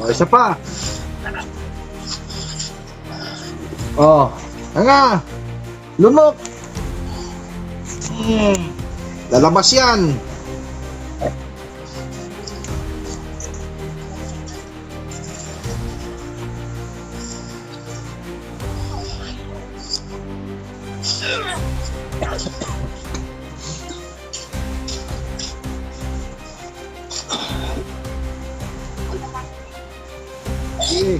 O, isa pa. Oh, nga. Lunok. Lalabas yan. Sige.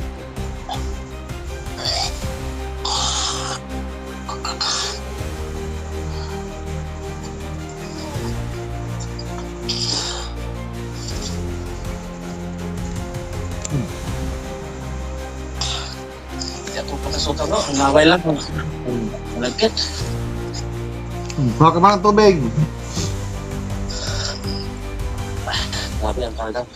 Jatuh pada suka bro, ngaway lang. Malagkit. Kuha ka ba ng tubig? Grabe ang talagang.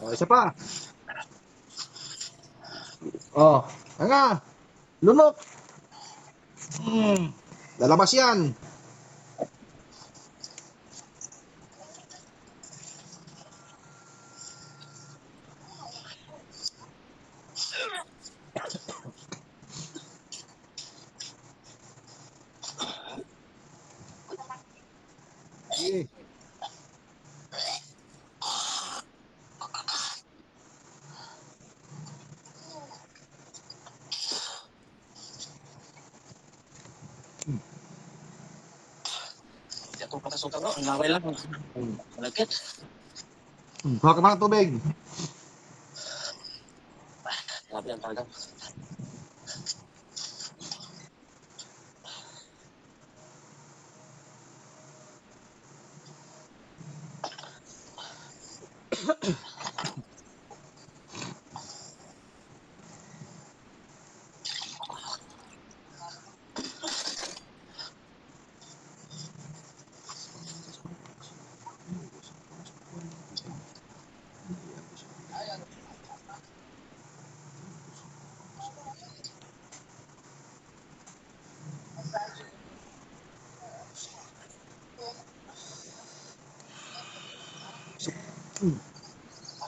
O, isa pa. Oh, nga. Lunok. Lalabas yan. Sige. Jatuh pada suka bro, ngaway lang. Malagkit. Kuha ka ba ng tubig? Grabe ang talagang.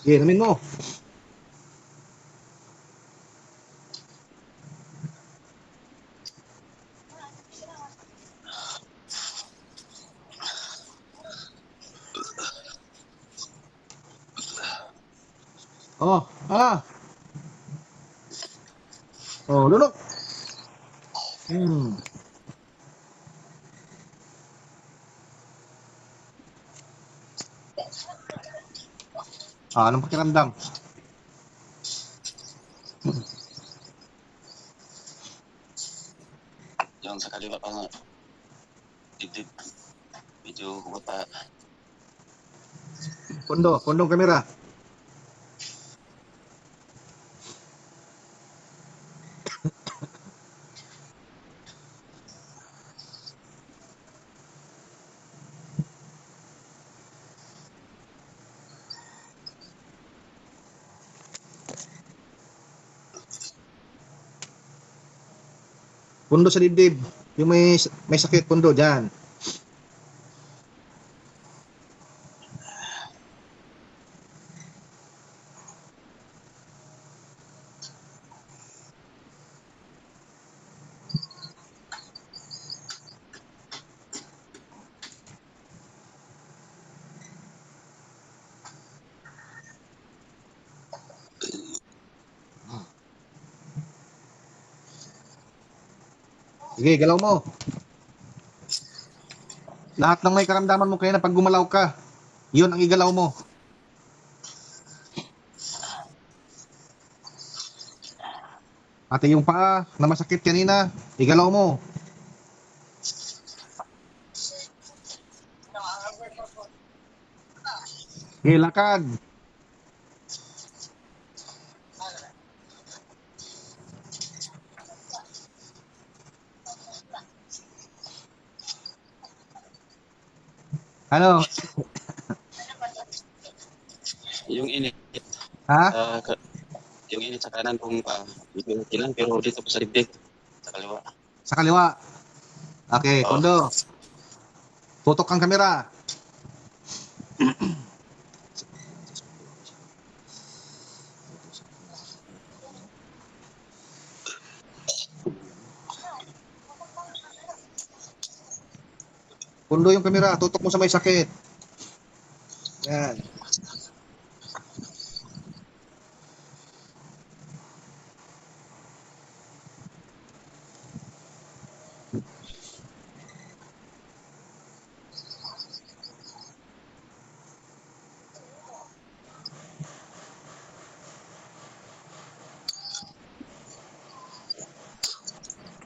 Sige, namin mo. Oh, Oh, lunok. Anong pakiramdam? Yung sa kaliwa pa nga, dibdib. Medyo huwag pa. Pondong kamera. Pundo sa dibdib. Yung may sakit, pundo dyan. Sige, galaw mo. Lahat ng may karamdaman mo kaya na pag gumalaw ka, yun ang igalaw mo. Pati yung paa na masakit kanina, igalaw mo. Okay, lakad. Ano? Yung init, Ha? sa yung init sa kanan kong paa, medyo okay lang, pero dito po sa dibdib, sa kaliwa. Sa kaliwa. Okay, Oh, Kondo. Tutok ang kamera. Kondo yung kamera, tutok mo sa may sakit. Yan.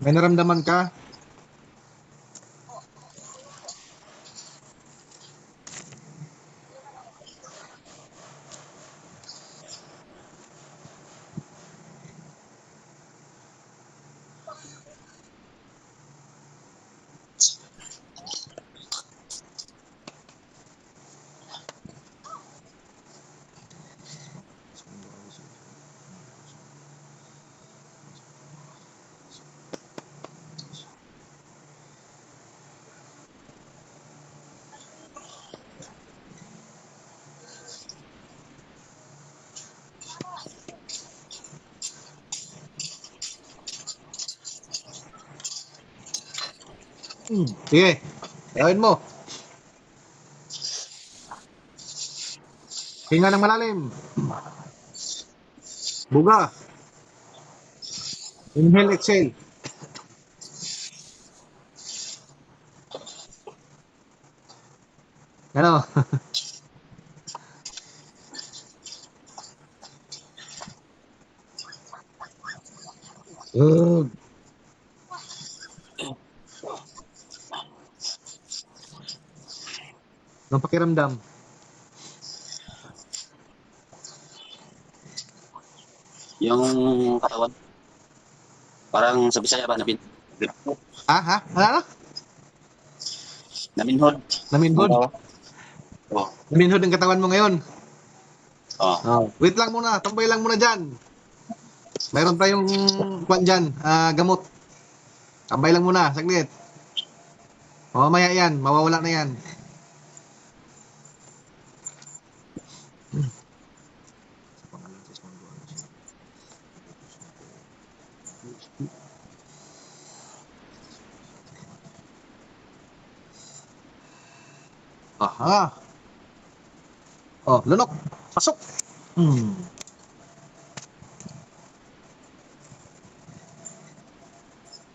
May naramdaman ka? Sige, gawin mo. Hinga ng malalim. Buga. Inhale, exhale. Ano? Good. Anong pakiramdam? yung katawan, parang sa Bisaya ba, Ha? Ano? naminhod. Naminhod. Oh, Naminhod ang katawan mo ngayon. oh. Oh. Wait lang muna, tambay lang muna dyan. Mayroon tayong kwan dyan, gamot. Tambay lang muna, saglit. Mamaya yan, mawawala na yan. Aha. Oh, lunok. Pasok.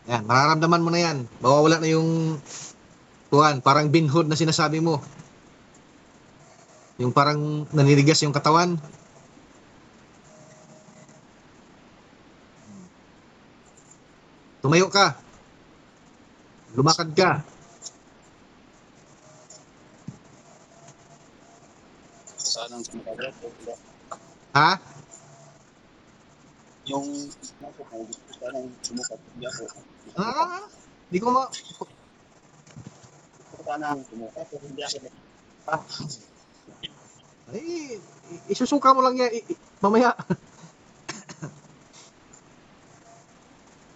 Yan, mararamdaman mo na yan. Mawawala na yung kuwan, parang binhod na sinasabi mo. Yung parang naninigas yung katawan. Tumayo ka. Lumakad ka. Saan ang sumakagat? Ha? Yung nasa ko, saan ang sumukat? Hindi ako. Di ko ma... Saan ang sumukat? Hindi ako. Ay, isusuka mo lang yan. Mamaya.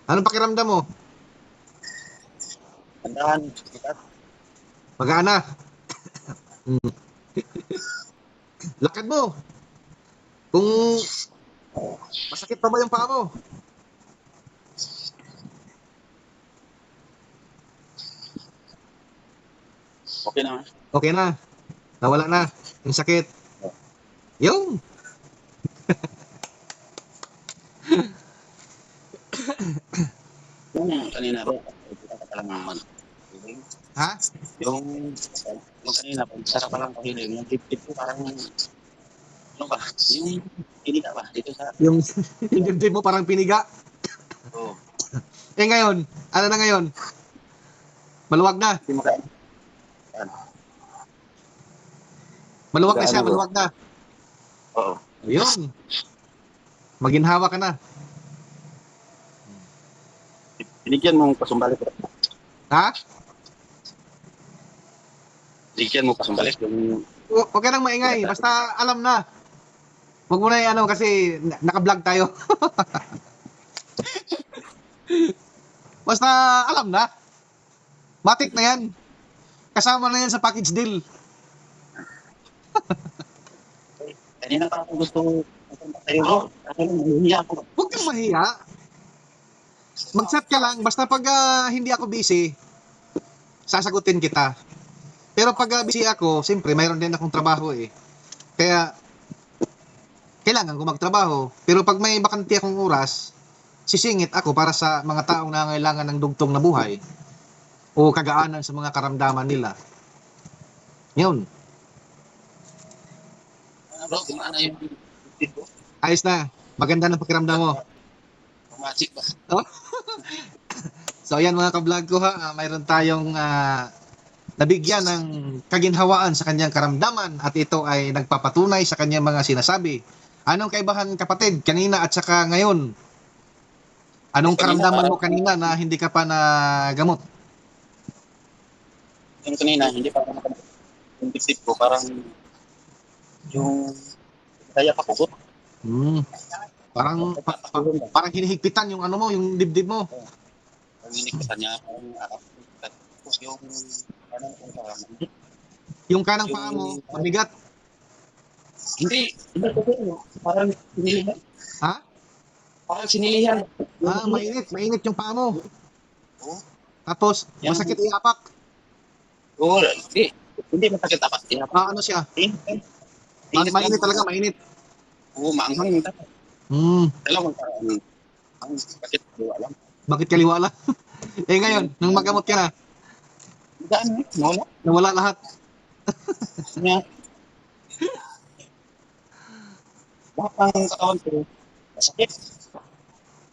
Anong pakiramdam mo? Andahan. Magana. Lakad mo. Kung masakit pa ba yung paa mo? Okay na. Okay na. Nawala na. Yung sakit. Yung. Yung kanina ba? Ito ka lang naman. Ha? Yung kanina, pag sarap pa lang pakinig, yung tip-tip ko parang, ano ba, yung piniga ba, dito sa, Yung, yung dibdib mo parang piniga. oh, Eh ngayon, ano na ngayon? Maluwag na. hindi mo kaya, ano, Maluwag na gaano siya, bro? maluwag na. Oo. Ayun. Maginhawa ka na. Binigyan mo pasumbalik bro. Ha? Binigyan mo pasumbalik yung, Huwag ka nang maingay. Basta alam na. Huwag mo na ano kasi naka-vlog tayo. Basta alam na. Matik na yan. Kasama na yan sa package deal. kanina pa ako gusto, mapunta tayo bro. Ako lang, nahihiya ako. Huwag kang mahiya. Mag-chat ka lang. Basta pag hindi ako busy, sasagutin kita. Pero pag busy ako, siyempre mayroon din akong trabaho eh. Kaya kailangan ko magtrabaho. Pero pag may bakante akong oras, sisingit ako para sa mga taong nangangailangan ng dugtong na buhay o kagaanan sa mga karamdaman nila. Yun. Ano bro, gumana yung tip ko? Ayos na. Maganda ng pakiramdam mo. Magic ba? So ayan mga ka-vlog ko ha, mayroon tayong nabigyan ng kaginhawaan sa kanyang karamdaman at ito ay nagpapatunay sa kanyang mga sinasabi. Anong kaibahan kapatid kanina at saka ngayon? Anong karamdaman mo kanina na hindi ka pa nagamot? Yung kanina, hindi pa ako nakabot. Yung tip ko, parang, yung, kaya pa ko. Hmm, parang hinihigpitan yung ano mo, yung dibdib mo. Ang inikita niya, parang, tapos yung, parang, Yung kanang paa mo, mabigat. hindi ko parang, sinilihan. Ha? Parang sinilihan. Mainit yung paa mo. Oo. Tapos, Yan. masakit iapak. Oo, hindi masakit dapat. Ano siya? Init Mainit talaga, mainit. Oo, maanghang dapat. Dalawang parang, ang bakit, di ko alam. Bakit kaliwa lang? Eh ngayon, nung magamot ka na, Daan, wala. nawala lahat. Niya. Lahat ng katawan ko, masakit.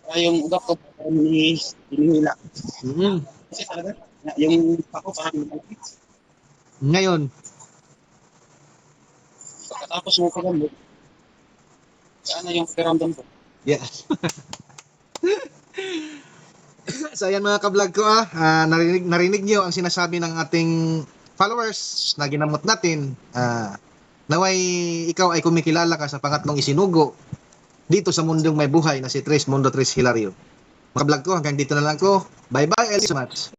Kaya yung ugat ko, hinihila. Kasi talaga, yung ako parang malaki. Ngayon, Pagkatapos mo pagamot, saan na yung pakiramdam ko? yeah. So ayan mga ka-vlog ko narinig niyo ang sinasabi ng ating followers na ginamot natin. Naway ikaw ay kumikilala ka sa pangatlong isinugo dito sa mundong may buhay na si Tres Mundo Tres Hilario. Mga ka-vlog ko hanggang dito na lang ko. Bye bye, so much.